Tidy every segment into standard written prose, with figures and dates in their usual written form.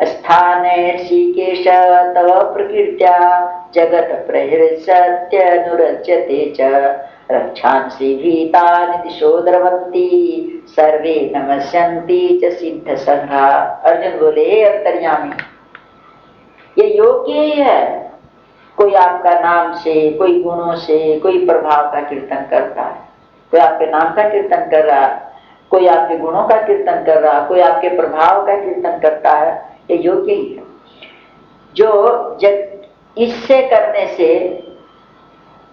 स्थाने ऋषिकेश तव प्रकृत्या जगत प्रहृसत्यनुरज्यते च रक्षांसि भीतानि दिशो द्रवन्ति सर्वे नमस्यन्ति च सिद्ध संघा। अर्जुन बोले, हे अंतर्यामी, ये योग्य ही है। कोई आपका नाम से, कोई गुणों से, कोई प्रभाव का कीर्तन करता है, कोई आपके नाम का कीर्तन कर रहा है, कोई आपके गुणों का कीर्तन कर रहा है, कोई आपके प्रभाव का कीर्तन करता है, ये योग्य ही है। जो इससे करने से,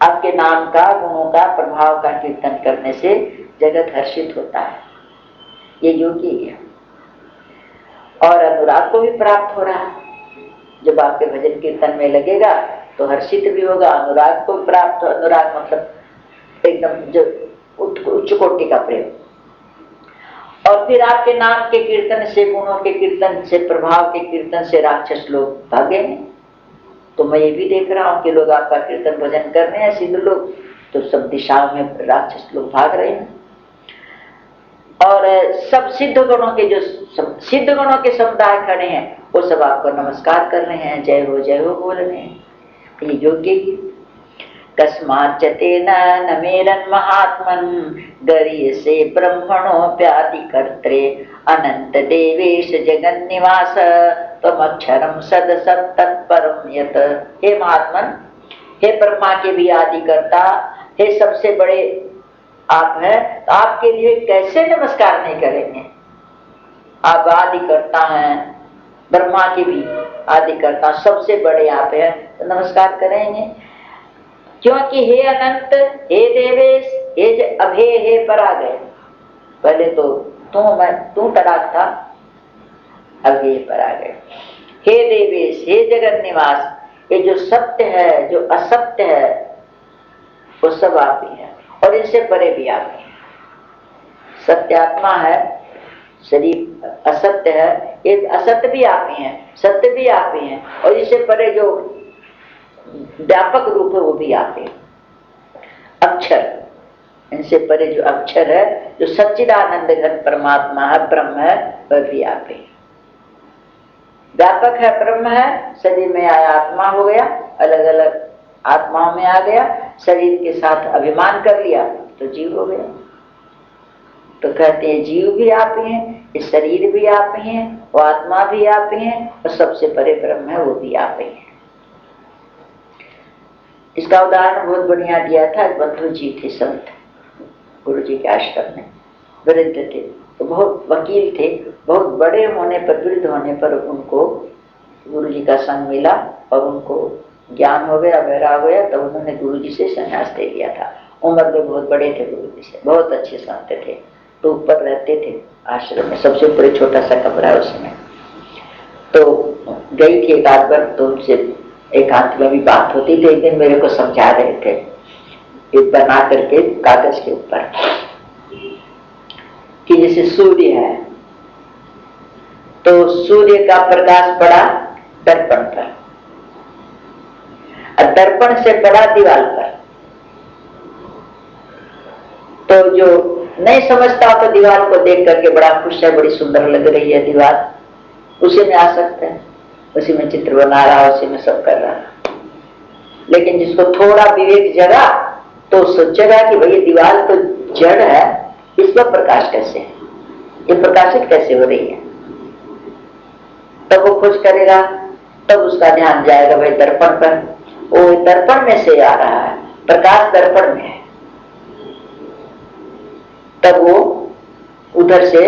आपके नाम का, गुणों का, प्रभाव का कीर्तन करने से जगत हर्षित होता है, ये योग्य ही है। और अनुराग को भी प्राप्त हो रहा है। जब आपके भजन कीर्तन में लगेगा तो हर्षित भी होगा, अनुराग को प्राप्त। अनुराग मतलब एकदम जो उच्च कोटि का प्रेम। और फिर आपके नाम के कीर्तन से, गुणों के कीर्तन से, प्रभाव के कीर्तन से राक्षस लोग भागे हैं। तो मैं ये भी देख रहा हूं कि लोग आपका कीर्तन भजन कर रहे हैं, सिद्ध लोग, तो सब दिशाओं में राक्षस लोग भाग रहे हैं। और सब सिद्ध गणों के, जो सिद्ध गणों के समुदाय खड़े हैं, वो सब आपको नमस्कार कर रहे हैं, जय हो बोल रहे हैं। ये योग्य ही। कस्माच्च तेन न मेरन महात्मन गरीयसे ब्रह्मणोऽप्यादि कर्त्रे अनंत देवेश जगन्निवास त्वमक्षरम सदसत् तत्परम यत्। हे महात्मन, हे ब्रह्मा के भी आदि कर्ता, हे सबसे बड़े आप हैं, तो आपके लिए कैसे नमस्कार नहीं करेंगे। आप आदि कर्ता हैं, ब्रह्मा के भी आदि कर्ता, सबसे बड़े आप हैं, तो नमस्कार करेंगे। क्योंकि हे अनंत, हे देवेश, हे अभय, हे परागय। पहले तो तू तड़ाक था, अब ये परागय। हे देवेश, हे जगन निवास, ये जो सत्य है, जो असत्य है, वो सब आप ही है, और इनसे परे भी आप ही है। सत्यात्मा है, शरीर असत्य है, ये असत्य भी आप ही है, सत्य भी आप ही है, और इससे परे जो व्यापक रूप है वो भी आप ही। अक्षर, इनसे परे जो अक्षर है, जो सच्चिदानंद घन परमात्मा है, ब्रह्म है, वह भी आप ही। व्यापक है, ब्रह्म है, शरीर में आया, आत्मा हो गया, अलग अलग आत्माओं में आ गया, शरीर के साथ अभिमान कर लिया तो जीव हो गया। तो कहते हैं जीव भी आप ही हैं, इस शरीर भी आप ही हैं, वो आत्मा भी आप ही हैं, और सबसे परे ब्रह्म है, वो भी आप ही हैं। इसका उदाहरण बहुत बढ़िया दिया था। बंधु जी थे, संत, गुरु जी के आश्रम में वृद्ध थे, तो बहुत वकील थे। बहुत बड़े होने पर, वृद्ध होने पर उनको गुरु जी का संग मिला और उनको ज्ञान हो गया, वैराग हो गया, तो उन्होंने गुरु जी से संन्यास दे लिया था। उम्र में बहुत बड़े थे, गुरु जी से बहुत अच्छे संत थे। तो ऊपर रहते थे आश्रम में, सबसे ऊपर छोटा सा कमरा है उसमें। तो गई थी एक आध बार, तो उनसे एकांत में भी बात होती थी। एक दिन मेरे को समझा रहे थे, एक बना करके कागज के ऊपर, कि जैसे सूर्य है, तो सूर्य का प्रकाश पड़ा दर्पण पर, और दर्पण से पड़ा दीवार पर। तो जो नहीं समझता तो दीवार को देख करके बड़ा खुश है, बड़ी सुंदर लग रही है दीवार, उसी में आ सकते हैं, उसी में चित्र बना रहा, उसी में सब कर रहा। लेकिन जिसको थोड़ा विवेक जगा तो सोचेगा कि भाई ये दीवार तो जड़ है, इस पर प्रकाश कैसे है, ये प्रकाशित कैसे हो रही है। तब वो खोज करेगा, तब उसका ध्यान जाएगा भाई दर्पण पर, वो दर्पण में से आ रहा है, प्रकाश दर्पण में है। तब वो उधर से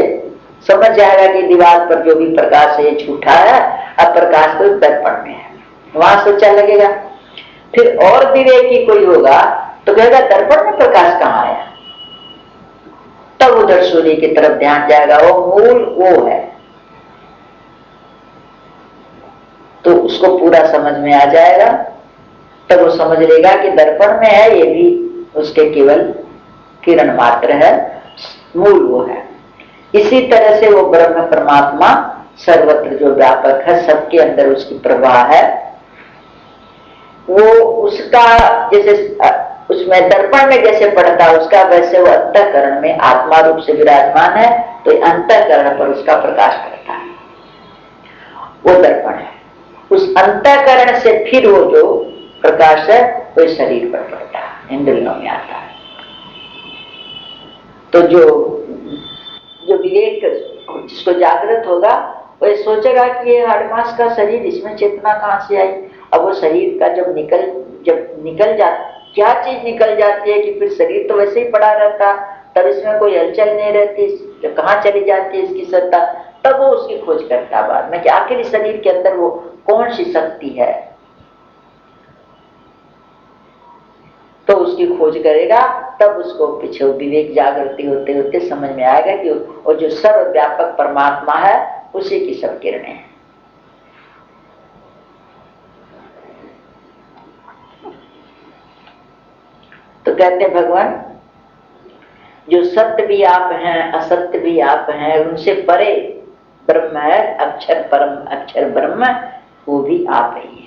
समझ जाएगा कि दीवार पर जो भी प्रकाश है झूठा है, अब प्रकाश तो दर्पण में है, वहां सोचा लगेगा। फिर और विवेकी कोई होगा तो कहेगा दर्पण में प्रकाश कहाँ आया, तब उधर सूर्य की तरफ ध्यान जाएगा, वो मूल वो है। तो उसको पूरा समझ में आ जाएगा, तब वो समझ लेगा कि दर्पण में है, ये भी उसके केवल किरण मात्र है, मूल वो है। इसी तरह से वो ब्रह्म परमात्मा सर्वत्र जो व्यापक है, सबके अंदर उसकी प्रवाह है। वो उसका जैसे उसमें दर्पण में जैसे पड़ता है उसका, वैसे वो अंतःकरण में आत्मा रूप से विराजमान है, तो अंतःकरण पर उसका प्रकाश करता है। वो दर्पण है। उस अंतःकरण से फिर वो जो प्रकाश है वो शरीर पर पड़ता है, इंद्रियों में आता है। तो जो विवेक जिसको जागृत होगा वो सोचेगा कि ये 8 मास का शरीर, इसमें चेतना कहाँ से आई। अब वो शरीर का जब निकल जा, क्या चीज निकल जाती है कि फिर शरीर तो वैसे ही पड़ा रहता, तब इसमें कोई हलचल नहीं रहती, तो कहाँ चली जाती है इसकी सत्ता। तब वो उसकी खोज करता बाद में कि आखिर इस शरीर के अंदर वो कौन सी शक्ति है, तो उसकी खोज करेगा। तब उसको पीछे विवेक जागृति होते होते समझ में आएगा कि वो जो सर्वव्यापक परमात्मा है उसी की सब किरणें हैं। तो कहते हैं भगवान जो सत्य भी आप हैं, असत्य भी आप हैं, उनसे परे ब्रह्म है, अक्षर परम अक्षर ब्रह्म, वो भी आप ही।